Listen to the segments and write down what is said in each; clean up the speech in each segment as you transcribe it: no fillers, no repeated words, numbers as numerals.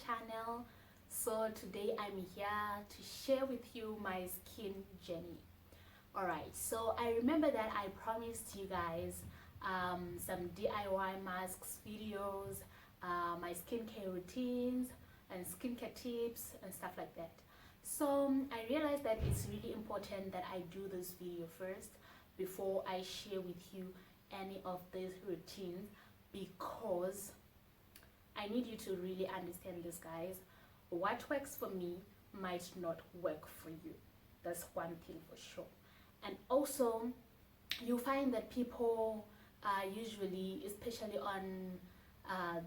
channel. So today I'm here to share with you my skin journey. Alright, so I remember that I promised you guys some DIY masks videos, my skincare routines and skincare tips and stuff like that. So I realized that it's really important that I do this video first before I share with you any of these routines, because I need you to really understand this, guys. What works for me might not work for you. That's one thing for sure. And also, you find that people usually, especially on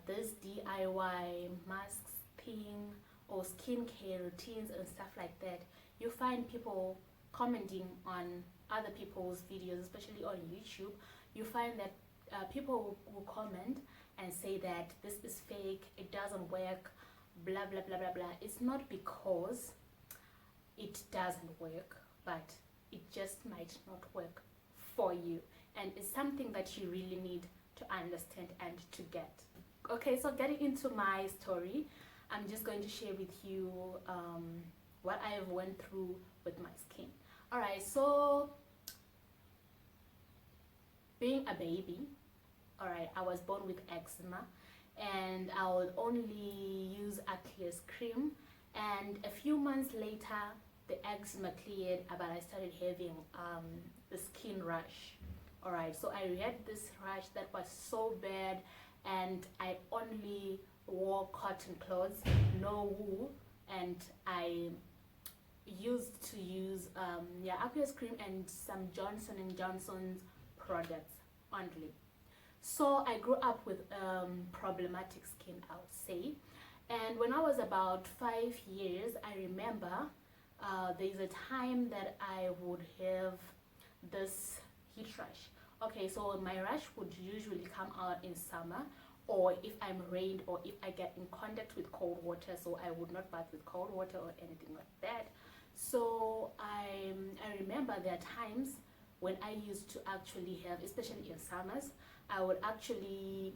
this DIY masks thing or skincare routines and stuff like that, you find people commenting on other people's videos, especially on YouTube. You find that people will comment and say that this is fake, it doesn't work, blah blah blah blah blah. It's not because it doesn't work, but it just might not work for you, and it's something that you really need to understand and to get. Okay, so getting into my story, I'm just going to share with you what I have went through with my skin. Alright, so being a baby, alright, I was born with eczema, and I would only use aqueous cream, and a few months later the eczema cleared, but I started having the skin rash. Alright, so I had this rash that was so bad, and I only wore cotton clothes, no wool, and I used to use aqueous cream and some Johnson & Johnson's products only. So I grew up with problematic skin, I would say. And when I was about 5 years, I remember there's a time that I would have this heat rash. Okay, so my rash would usually come out in summer, or if I'm rained, or if I get in contact with cold water. So I would not bath with cold water or anything like that. So I remember there are times when I used to actually have, especially in summers, I would actually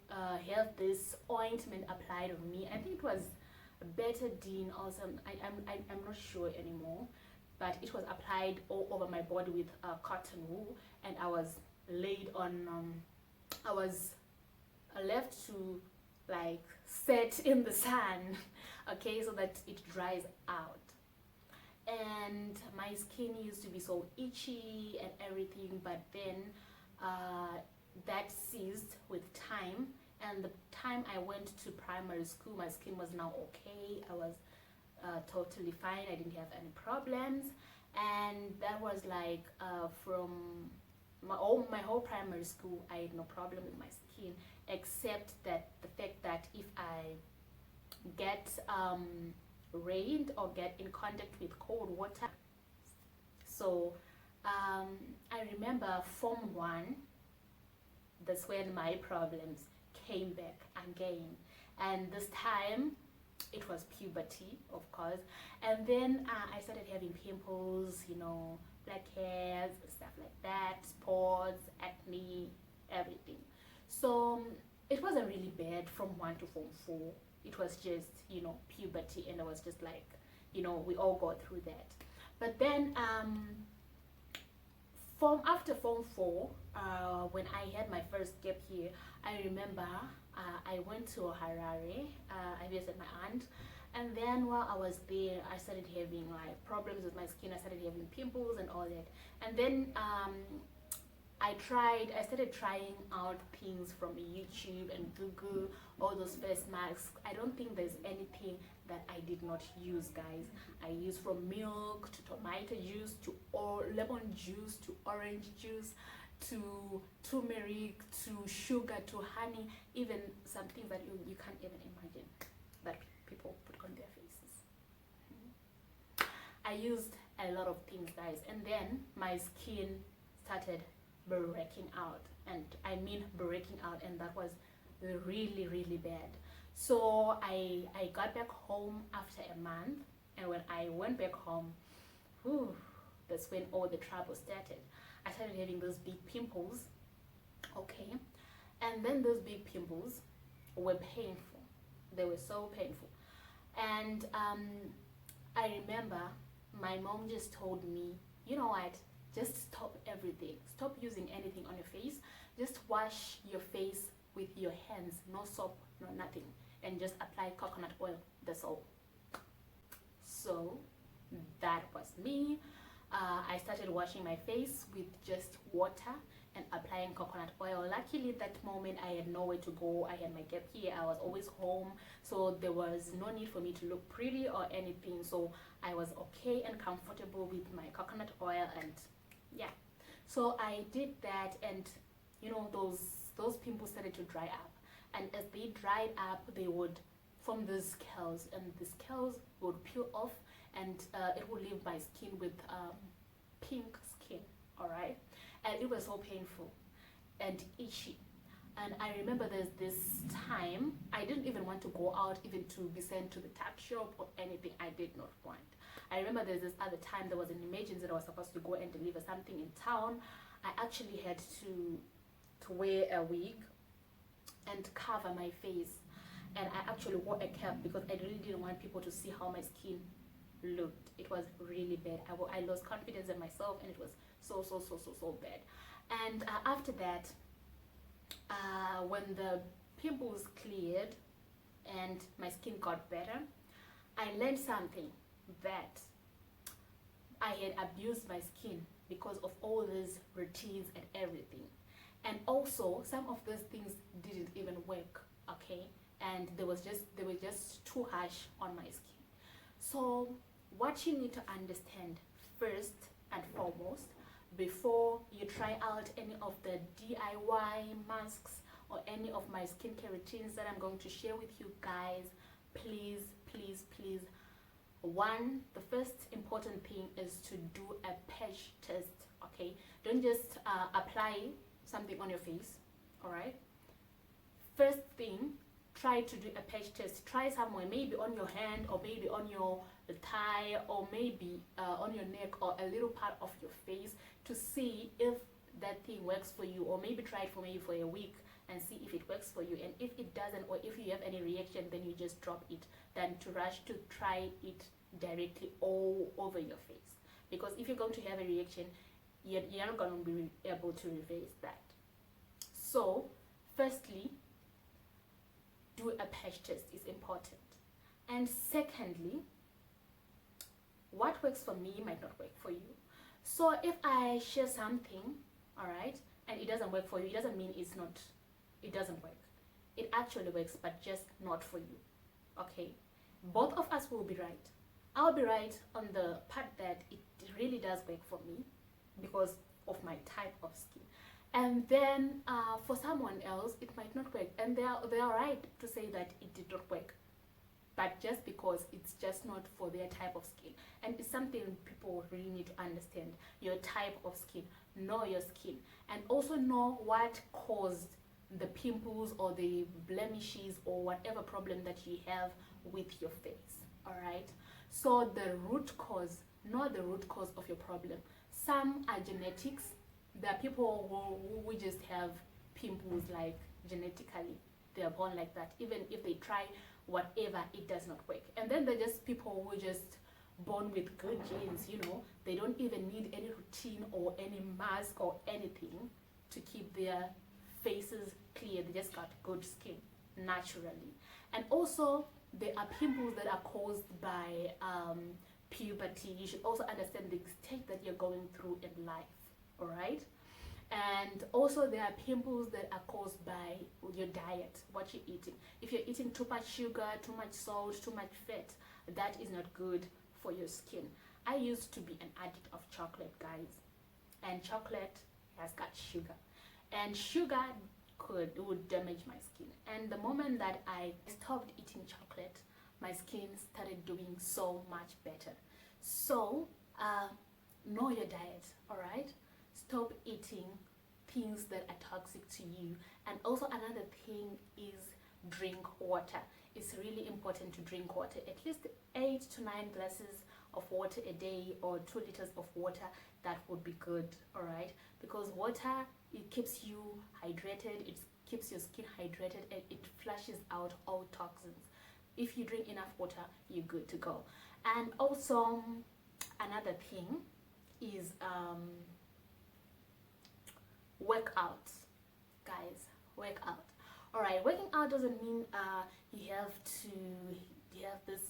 have this ointment applied on me. I think it was betadine or some, I'm not sure anymore, but it was applied all over my body with cotton wool, and I was laid on, I was left to like set in the sun, okay, so that it dries out. And my skin used to be so itchy and everything, but then that ceased with time. And the time I went to primary school, my skin was now okay. I was totally fine. I didn't have any problems, and that was like from my whole primary school. I had no problem with my skin, except that the fact that if I get rained or get in contact with cold water. So I remember Form 1, that's when my problems came back again, and this time it was puberty, of course. And then I started having pimples, you know, black hairs, stuff like that, spots, acne, everything. So it wasn't really bad from 1 to Form 4. It was just, you know, puberty, and I was just like, you know, we all go through that. But then after Form 4, when I had my first gap year, I remember I went to Harare. I visited my aunt, and then while I was there, I started having like problems with my skin. I started having pimples and all that. And then I started trying out things from YouTube and Google, all those face masks. I don't think there's anything that I did not use, guys. I used from milk to tomato juice to lemon juice to orange juice to turmeric to sugar to honey, even some things that you can't even imagine that people put on their faces. I used a lot of things, guys, and then my skin started breaking out, and I mean breaking out, and that was really, really bad. So I got back home after a month, and when I went back home, whew, that's when all the trouble started. I started having those big pimples, okay, and then those big pimples were painful. They were so painful. And I remember my mom just told me, you know what, just stop everything, stop using anything on your face, just wash your face with your hands, no soap, no nothing, and just apply coconut oil, that's all. So that was me. I started washing my face with just water and applying coconut oil. Luckily that moment I had nowhere to go, I had my gap year, I was always home, so there was no need for me to look pretty or anything, so I was okay and comfortable with my coconut oil. And yeah, so I did that, and you know, those pimples started to dry up, and as they dried up they would form these scales, and the scales would peel off, and it would leave my skin with pink skin, all right, and it was so painful and itchy. And I remember there's this time I didn't even want to go out, even to be sent to the tuck shop or anything. I did not want. I remember there's this other time there was an emergency that I was supposed to go and deliver something in town. I actually had to wear a wig and cover my face, and I actually wore a cap because I really didn't want people to see how my skin looked. It was really bad. I lost confidence in myself, and it was so bad. And after that, when the pimples cleared and my skin got better, I learned something, that I had abused my skin because of all these routines and everything. And also some of those things didn't even work, okay, and they were just too harsh on my skin. So what you need to understand first and foremost, before you try out any of the DIY masks or any of my skincare routines that I'm going to share with you guys, please, one, the first important thing is to do a patch test, okay? Don't just apply something on your face, all right? First thing, try to do a patch test. Try somewhere, maybe on your hand, or maybe on your thigh, or maybe on your neck, or a little part of your face, to see if that thing works for you. Or maybe try it for maybe for a week and see if it works for you. And if it doesn't, or if you have any reaction, then you just drop it, than to rush to try it directly all over your face. Because if you're going to have a reaction, you're not going to be able to reverse that. So firstly, do a patch test is important. And secondly, what works for me might not work for you. So if I share something, all right, and it doesn't work for you, it doesn't mean it doesn't work. It actually works, but just not for you, okay? Both of us will be right. I'll be right on the part that it really does work for me because of my type of skin. And then for someone else, it might not work. And they are right to say that it did not work, but just because it's just not for their type of skin. And it's something people really need to understand. Your type of skin, know your skin, and also know what caused the pimples or the blemishes or whatever problem that you have with your face, all right? So the root cause, know the root cause of your problem. Some are genetics. There are people who just have pimples like genetically. They are born like that. Even if they try whatever, it does not work. And then there are just people who are just born with good genes, you know. They don't even need any routine or any mask or anything to keep their faces clear. They just got good skin naturally. And also there are pimples that are caused by puberty. You should also understand the state that you're going through in life, all right? And also there are pimples that are caused by your diet, what you're eating. If you're eating too much sugar, too much salt, too much fat, that is not good for your skin. I used to be an addict of chocolate, guys, and chocolate has got sugar, and sugar would damage my skin. And the moment that I stopped eating chocolate, my skin started doing so much better. So know your diet, all right? Stop eating things that are toxic to you. And also another thing is drink water. It's really important to drink water, at least 8 to 9 glasses of water a day, or 2 liters of water. That would be good, all right? Because water, it keeps you hydrated, it keeps your skin hydrated, and it flushes out all toxins. If you drink enough water, you're good to go. And also another thing is workout, guys. Work out. All right, working out doesn't mean you have this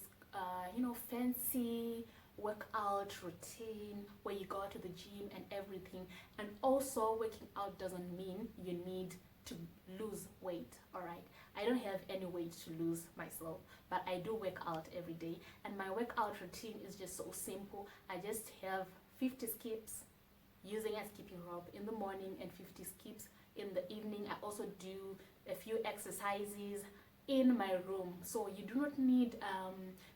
fancy workout routine where you go to the gym and everything. And also working out doesn't mean you need to lose weight. All right, I don't have any weight to lose myself, but I do work out every day, and my workout routine is just so simple. I just have 50 skips using a skipping rope in the morning and 50 skips in the evening. I also do a few exercises in my room, so you do not need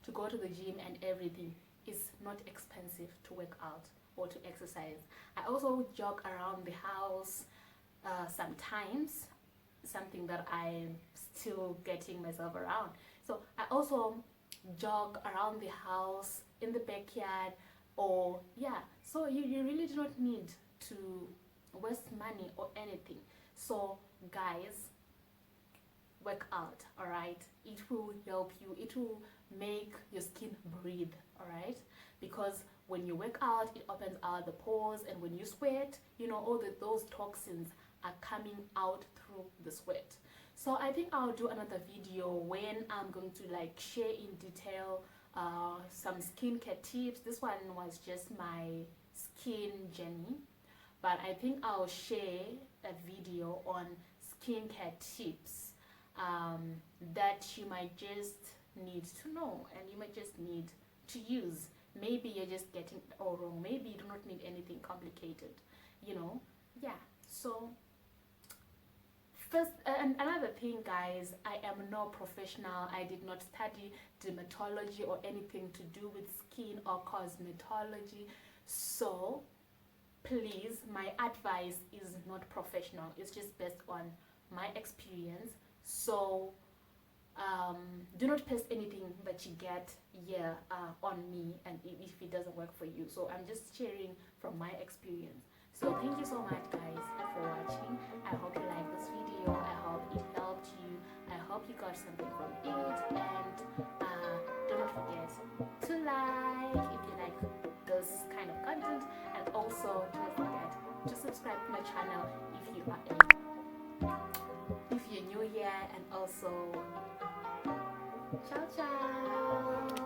to go to the gym and everything. It's not expensive to work out or to exercise. I also jog around the house sometimes, something that I'm still getting myself around. So I also jog around the house, in the backyard, or yeah. So you really do not need to waste money or anything. So guys, work out. All right, it will help you, it will make your skin breathe. All right, because when you work out, it opens out the pores, and when you sweat, all those toxins are coming out through the sweat. So I think I'll do another video when I'm going to share in detail some skincare tips. This one was just my skin journey, but I think I'll share a video on skincare tips that you might just need to know, and you might just need to use. Maybe you're just getting it all wrong. Maybe you do not need anything complicated, yeah. So first, and another thing, guys, I am no professional. I did not study dermatology or anything to do with skin or cosmetology. So please, my advice is not professional. It's just based on my experience. So do not paste anything that you get here on me, and if it doesn't work for you. So I'm just sharing from my experience. So thank you so much, guys, for watching. I hope you like this video. I hope it helped you. I hope you got something from it. And do not forget to like if you like this kind of content, and also do not forget to subscribe to my channel if you're new here. And also ciao ciao.